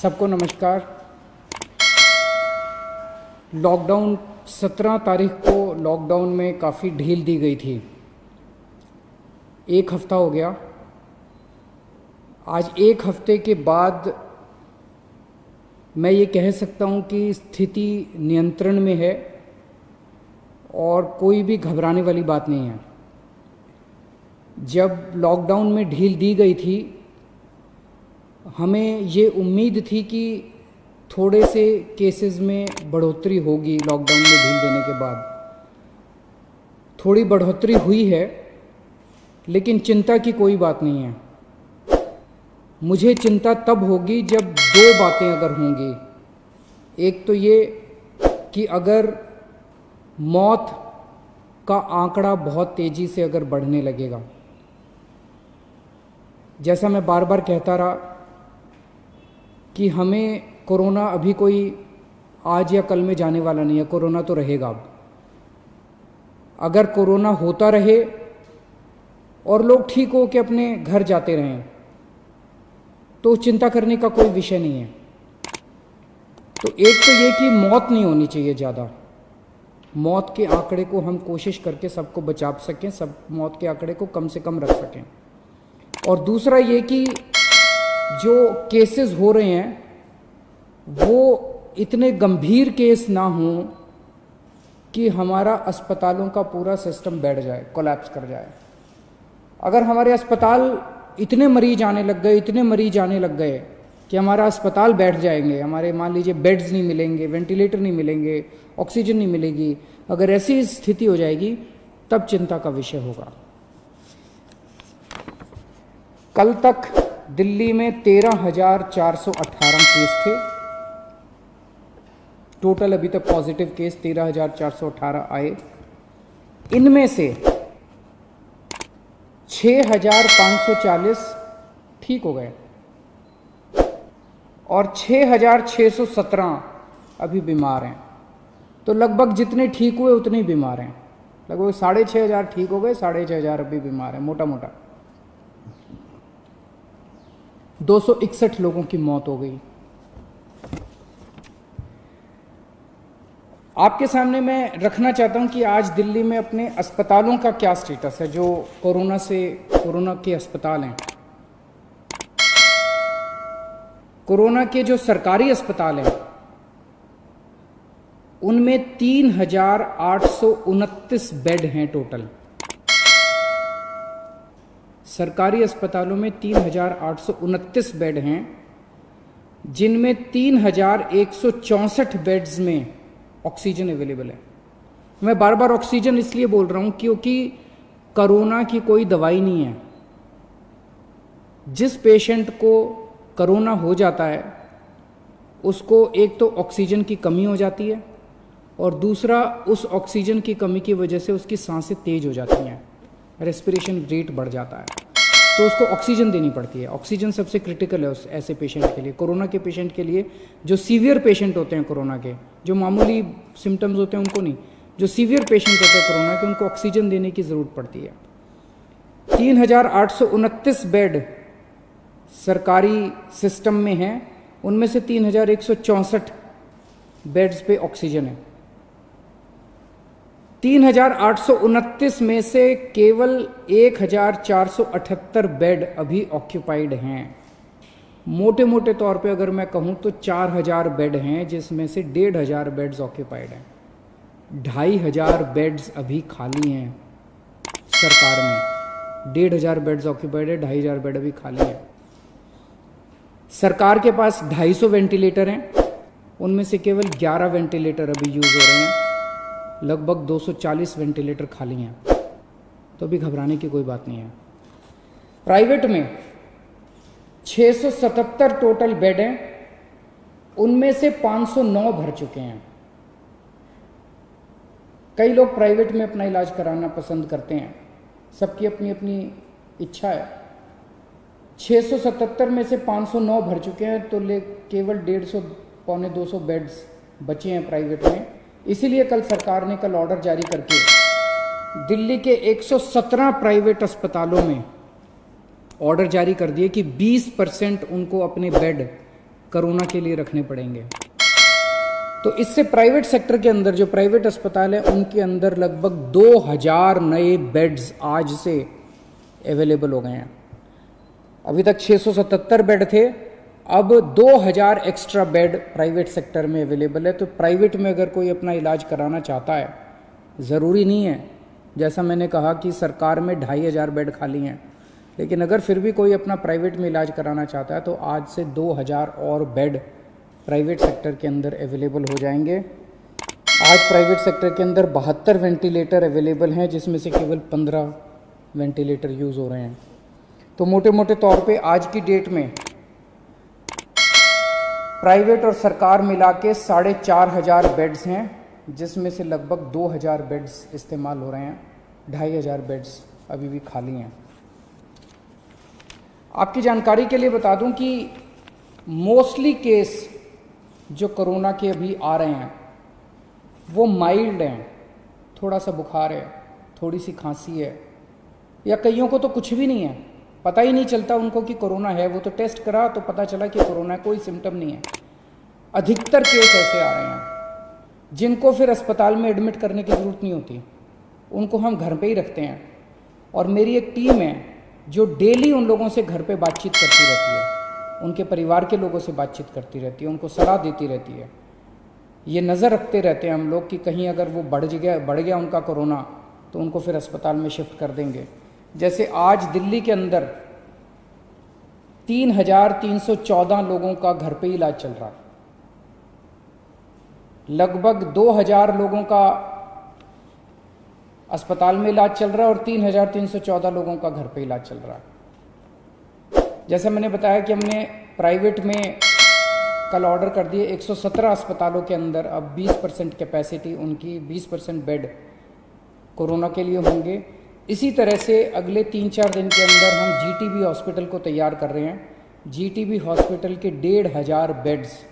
सबको नमस्कार। लॉकडाउन 17 तारीख को लॉकडाउन में काफ़ी ढील दी गई थी। एक हफ्ता हो गया। आज एक हफ्ते के बाद मैं ये कह सकता हूँ कि स्थिति नियंत्रण में है और कोई भी घबराने वाली बात नहीं है। जब लॉकडाउन में ढील दी गई थी, हमें ये उम्मीद थी कि थोड़े से केसेस में बढ़ोतरी होगी। लॉकडाउन में ढील देने के बाद थोड़ी बढ़ोतरी हुई है, लेकिन चिंता की कोई बात नहीं है। मुझे चिंता तब होगी जब दो बातें अगर होंगी। एक तो ये कि अगर मौत का आंकड़ा बहुत तेज़ी से अगर बढ़ने लगेगा, जैसा मैं बार बार कहता रहा कि हमें कोरोना अभी कोई आज या कल में जाने वाला नहीं है। कोरोना तो रहेगा। अब अगर कोरोना होता रहे और लोग ठीक हो के अपने घर जाते रहें तो चिंता करने का कोई विषय नहीं है। तो एक तो ये कि मौत नहीं होनी चाहिए ज़्यादा। मौत के आंकड़े को हम कोशिश करके सबको बचा सकें, सब मौत के आंकड़े को कम से कम रख सकें। और दूसरा ये कि जो केसेस हो रहे हैं वो इतने गंभीर केस ना हों कि हमारा अस्पतालों का पूरा सिस्टम बैठ जाए, कोलैप्स कर जाए। अगर हमारे अस्पताल इतने मरीज आने लग गए, इतने मरीज आने लग गए कि हमारा अस्पताल बैठ जाएंगे, हमारे मान लीजिए बेड्स नहीं मिलेंगे, वेंटिलेटर नहीं मिलेंगे, ऑक्सीजन नहीं मिलेगी, अगर ऐसी स्थिति हो जाएगी तब चिंता का विषय होगा। कल तक दिल्ली में 13,418 केस थे टोटल। अभी तक पॉजिटिव केस 13,418 आए। इनमें से 6,540 ठीक हो गए और 6,617 अभी बीमार हैं। तो लगभग जितने ठीक हुए उतने ही बीमार हैं। लगभग 6,500 ठीक हो गए, 6,500 अभी बीमार हैं। मोटा मोटा 261 लोगों की मौत हो गई। आपके सामने मैं रखना चाहता हूं कि आज दिल्ली में अपने अस्पतालों का क्या स्टेटस है, जो कोरोना के अस्पताल हैं। कोरोना के जो सरकारी अस्पताल हैं उनमें 3,829 बेड हैं टोटल। सरकारी अस्पतालों में 3,829 बेड हैं, जिनमें 3,164 बेड्स में ऑक्सीजन अवेलेबल है। मैं बार बार ऑक्सीजन इसलिए बोल रहा हूं क्योंकि कोरोना की कोई दवाई नहीं है। जिस पेशेंट को कोरोना हो जाता है उसको एक तो ऑक्सीजन की कमी हो जाती है और दूसरा उस ऑक्सीजन की कमी की वजह से उसकी सांसें तेज हो जाती हैं, रेस्पिरेशन रेट बढ़ जाता है, तो उसको ऑक्सीजन देनी पड़ती है। ऑक्सीजन सबसे क्रिटिकल है उस ऐसे पेशेंट के लिए, कोरोना के पेशेंट के लिए। जो सीवियर पेशेंट होते हैं कोरोना के, जो मामूली सिम्टम्स होते हैं उनको नहीं, जो सीवियर पेशेंट होते हैं कोरोना के, उनको ऑक्सीजन देने की ज़रूरत पड़ती है। 3,829 बेड सरकारी सिस्टम में हैं, उनमें से 3,164 बेड्स पे ऑक्सीजन है। 3,829 में से केवल 1,478 बेड अभी ऑक्यूपाइड हैं। मोटे मोटे तौर पे अगर मैं कहूं तो 4,000 बेड हैं, जिसमें से 1,500 बेड्स ऑक्यूपाइड हैं। 2,500 बेड्स अभी खाली हैं सरकार में। 1,500 बेड्स ऑक्यूपाइड है, 2,500 बेड अभी खाली हैं। सरकार के पास 250 वेंटिलेटर हैं, उनमें से केवल 11 वेंटिलेटर अभी यूज हो रहे हैं। लगभग 240 वेंटिलेटर खाली हैं। तो अभी घबराने की कोई बात नहीं है। प्राइवेट में 677 टोटल बेड हैं, उनमें से 509 भर चुके हैं। कई लोग प्राइवेट में अपना इलाज कराना पसंद करते हैं, सबकी अपनी अपनी इच्छा है। 677 में से 509 भर चुके हैं, तो केवल 150 पौने 200 बेड्स बचे हैं प्राइवेट में। इसीलिए कल सरकार ने ऑर्डर जारी करके दिल्ली के 117 प्राइवेट अस्पतालों में ऑर्डर जारी कर दिए कि 20% उनको अपने बेड कोरोना के लिए रखने पड़ेंगे। तो इससे प्राइवेट सेक्टर के अंदर जो प्राइवेट अस्पताल है उनके अंदर लगभग 2000 नए बेड्स आज से अवेलेबल हो गए हैं। अभी तक 677 बेड थे, अब 2000 एक्स्ट्रा बेड प्राइवेट सेक्टर में अवेलेबल है। तो प्राइवेट में अगर कोई अपना इलाज कराना चाहता है, ज़रूरी नहीं है जैसा मैंने कहा कि सरकार में 2500 बेड खाली हैं, लेकिन अगर फिर भी कोई अपना प्राइवेट में इलाज कराना चाहता है तो आज से 2000 और बेड प्राइवेट सेक्टर के अंदर अवेलेबल हो जाएंगे। आज प्राइवेट सेक्टर के अंदर 72 वेंटिलेटर अवेलेबल हैं, जिसमें से केवल 15 वेंटिलेटर यूज़ हो रहे हैं। तो मोटे मोटे तौर पे आज की डेट में प्राइवेट और सरकार मिला के 4500 बेड्स हैं, जिसमें से लगभग 2000 बेड्स इस्तेमाल हो रहे हैं, 2500 बेड्स अभी भी खाली हैं। आपकी जानकारी के लिए बता दूं कि मोस्टली केस जो कोरोना के अभी आ रहे हैं वो माइल्ड हैं, थोड़ा सा बुखार है, थोड़ी सी खांसी है, या कईयों को तो कुछ भी नहीं है, पता ही नहीं चलता उनको कि कोरोना है। वो तो टेस्ट करा तो पता चला कि कोरोना है, कोई सिम्टम नहीं है। अधिकतर केस ऐसे आ रहे हैं जिनको फिर अस्पताल में एडमिट करने की ज़रूरत नहीं होती, उनको हम घर पे ही रखते हैं। और मेरी एक टीम है जो डेली उन लोगों से घर पे बातचीत करती रहती है, उनके परिवार के लोगों से बातचीत करती रहती है, उनको सलाह देती रहती है। ये नज़र रखते रहते हैं हम लोग कि कहीं अगर वो बढ़ गया उनका कोरोना तो उनको फिर अस्पताल में शिफ्ट कर देंगे। जैसे आज दिल्ली के अंदर 3314 लोगों का घर पे इलाज चल रहा है, लगभग 2000 लोगों का अस्पताल में इलाज चल रहा है और 3314 लोगों का घर पे इलाज चल रहा है। जैसे मैंने बताया कि हमने प्राइवेट में कल ऑर्डर कर दिए 117 अस्पतालों के अंदर, अब 20% कैपेसिटी उनकी, 20% बेड कोरोना के लिए होंगे। इसी तरह से अगले 3-4 दिन के अंदर हम जीटीबी हॉस्पिटल को तैयार कर रहे हैं। जीटीबी हॉस्पिटल के 1500 बेड्स,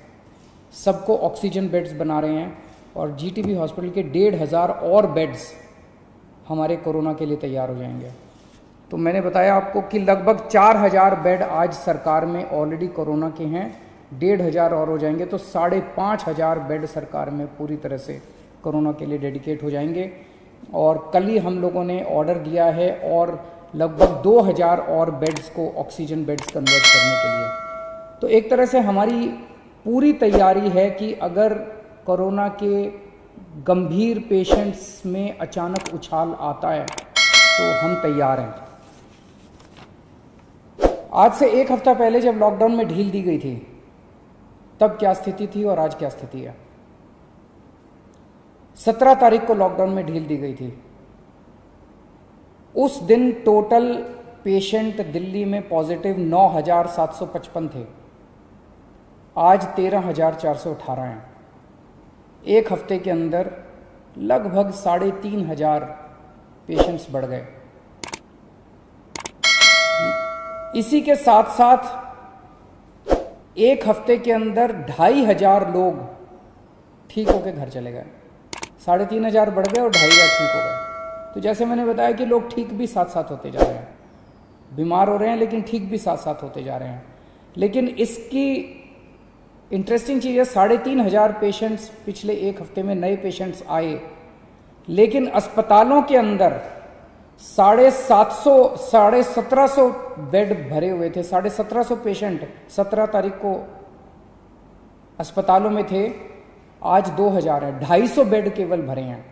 सबको ऑक्सीजन बेड्स बना रहे हैं, और जीटीबी हॉस्पिटल के 1500 और बेड्स हमारे कोरोना के लिए तैयार हो जाएंगे। तो मैंने बताया आपको कि लगभग 4000 बेड आज सरकार में ऑलरेडी कोरोना के हैं, 1500 और हो जाएंगे, तो 5500 बेड सरकार में पूरी तरह से कोरोना के लिए डेडिकेट हो जाएंगे। और कल ही हम लोगों ने ऑर्डर दिया है और लगभग 2000 और बेड्स को ऑक्सीजन बेड्स कन्वर्ट करने के लिए। तो एक तरह से हमारी पूरी तैयारी है कि अगर कोरोना के गंभीर पेशेंट्स में अचानक उछाल आता है तो हम तैयार हैं। आज से 1 हफ्ता पहले जब लॉकडाउन में ढील दी गई थी तब क्या स्थिति थी और आज क्या स्थिति है। 17 तारीख को लॉकडाउन में ढील दी गई थी। उस दिन टोटल पेशेंट दिल्ली में पॉजिटिव 9755 थे, आज 13418 हैं। 1 हफ्ते के अंदर लगभग 3500 पेशेंट्स बढ़ गए। इसी के साथ साथ 1 हफ्ते के अंदर 2500 लोग ठीक होकर घर चले गए। 3500 बढ़ गए और 2500 ठीक हो गए। तो जैसे मैंने बताया कि लोग ठीक भी साथ साथ होते जा रहे हैं, बीमार हो रहे हैं लेकिन ठीक भी साथ साथ होते जा रहे हैं। लेकिन इसकी इंटरेस्टिंग चीज़ है, 3500 पेशेंट्स पिछले 1 हफ्ते में नए पेशेंट्स आए, लेकिन अस्पतालों के अंदर 1750 बेड भरे हुए थे। 1750 पेशेंट 17 तारीख को अस्पतालों में थे, आज 2000 है। 250 बेड केवल भरे हैं।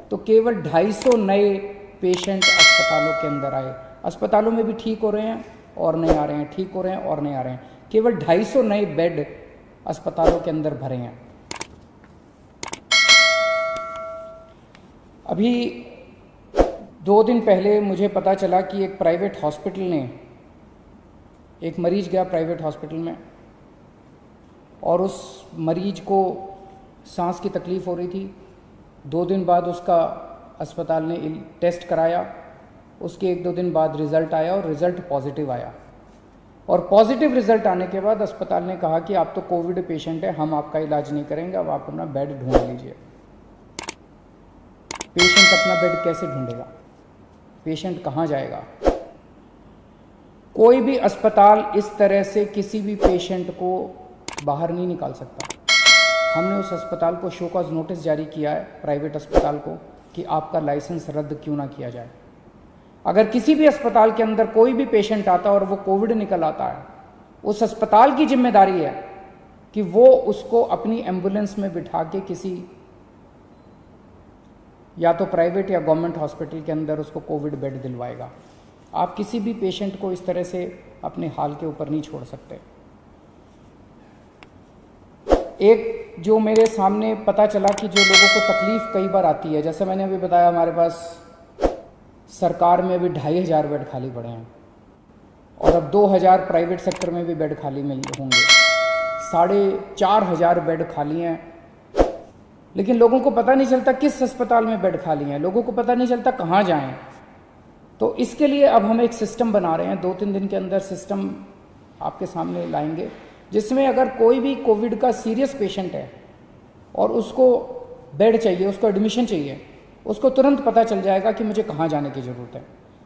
तो केवल 250 नए पेशेंट अस्पतालों के अंदर आए। अस्पतालों में भी ठीक हो रहे हैं और नहीं आ रहे हैं, ठीक हो रहे हैं और नहीं आ रहे हैं। केवल 250 नए बेड अस्पतालों के अंदर भरे हैं। अभी 2 दिन पहले मुझे पता चला कि एक प्राइवेट हॉस्पिटल ने, एक मरीज गया प्राइवेट हॉस्पिटल में और उस मरीज को सांस की तकलीफ़ हो रही थी। 2 दिन बाद उसका अस्पताल ने टेस्ट कराया, उसके 1-2 दिन बाद रिज़ल्ट आया और रिज़ल्ट पॉजिटिव आया। और पॉजिटिव रिज़ल्ट आने के बाद अस्पताल ने कहा कि आप तो कोविड पेशेंट है, हम आपका इलाज नहीं करेंगे, अब आप अपना बेड ढूंढ लीजिए। पेशेंट अपना बेड कैसे ढूंढेगा? पेशेंट कहाँ जाएगा? कोई भी अस्पताल इस तरह से किसी भी पेशेंट को बाहर नहीं निकाल सकता। हमने उस अस्पताल को शो कॉज नोटिस जारी किया है, प्राइवेट अस्पताल को, कि आपका लाइसेंस रद्द क्यों ना किया जाए। अगर किसी भी अस्पताल के अंदर कोई भी पेशेंट आता है और वो कोविड निकल आता है, उस अस्पताल की जिम्मेदारी है कि वो उसको अपनी एम्बुलेंस में बिठा के किसी या तो प्राइवेट या गवर्नमेंट हॉस्पिटल के अंदर उसको कोविड बेड दिलवाएगा। आप किसी भी पेशेंट को इस तरह से अपने हाल के ऊपर नहीं छोड़ सकते। एक जो मेरे सामने पता चला कि जो लोगों को तकलीफ कई बार आती है, जैसे मैंने अभी बताया, हमारे पास सरकार में अभी 2500 बेड खाली पड़े हैं और अब 2000 प्राइवेट सेक्टर में भी बेड खाली मिल होंगे, 4500 बेड खाली हैं। लेकिन लोगों को पता नहीं चलता किस अस्पताल में बेड खाली हैं, लोगों को पता नहीं चलता कहाँ जाएं। तो इसके लिए अब हम एक सिस्टम बना रहे हैं, 2-3 दिन के अंदर सिस्टम आपके सामने लाएंगे, जिसमें अगर कोई भी कोविड का सीरियस पेशेंट है और उसको बेड चाहिए, उसको एडमिशन चाहिए, उसको तुरंत पता चल जाएगा कि मुझे कहाँ जाने की ज़रूरत है।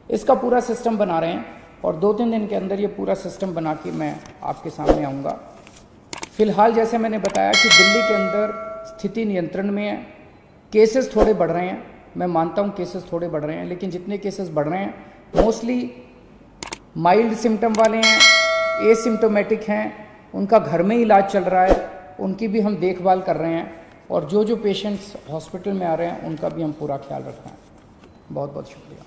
इसका पूरा सिस्टम बना रहे हैं और 2-3 दिन के अंदर ये पूरा सिस्टम बना के मैं आपके सामने आऊँगा। फिलहाल जैसे मैंने बताया कि दिल्ली के अंदर स्थिति नियंत्रण में है, केसेस थोड़े बढ़ रहे हैं, मैं मानता हूँ केसेस थोड़े बढ़ रहे हैं, लेकिन जितने केसेस बढ़ रहे हैं मोस्टली माइल्ड सिम्टम वाले हैं, एसिम्टोमेटिक हैं, उनका घर में ही इलाज चल रहा है, उनकी भी हम देखभाल कर रहे हैं और जो पेशेंट्स हॉस्पिटल में आ रहे हैं उनका भी हम पूरा ख्याल रख रहे हैं। बहुत बहुत शुक्रिया।